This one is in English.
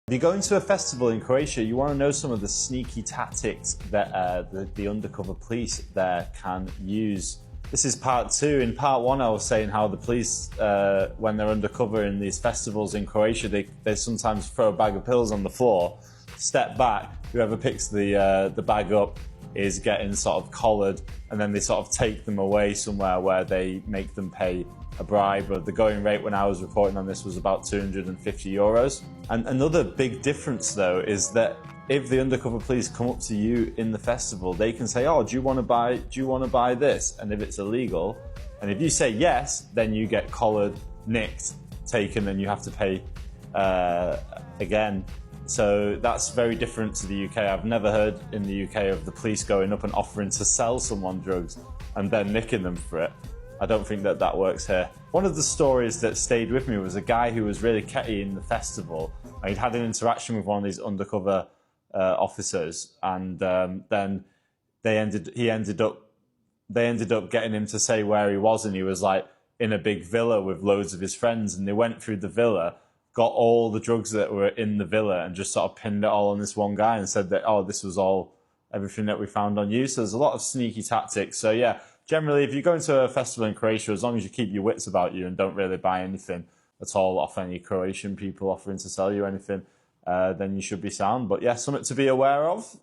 If you go into a festival in Croatia, you want to know some of the sneaky tactics that the undercover police there can use. This is part two. In part one, I was saying how the police, when they're undercover in these festivals in Croatia, they sometimes throw a bag of pills on the floor, step back, whoever picks the bag up is getting sort of collared, and then they sort of take them away somewhere where they make them pay a bribe. The going rate when I was reporting on this was about €250. And another big difference though is that if the undercover police come up to you in the festival, they can say, "Oh, do you want to buy this?" And if it's illegal, and if you say yes, then you get collared, nicked, taken, and you have to pay again. So that's very different to the UK. I've never heard in the UK of the police going up and offering to sell someone drugs and then nicking them for it. I don't think that works here. One of the stories that stayed with me was a guy who was really ketty in the festival. He'd had an interaction with one of these undercover officers, and then they ended up getting him to say where he was, and he was like in a big villa with loads of his friends, and they went through the villa, got all the drugs that were in the villa, and just sort of pinned it all on this one guy and said that, "Oh, this was all everything that we found on you." So there's a lot of sneaky tactics. So yeah, generally, if you go into a festival in Croatia, as long as you keep your wits about you and don't really buy anything at all off any Croatian people offering to sell you anything, then you should be sound. But yeah, something to be aware of.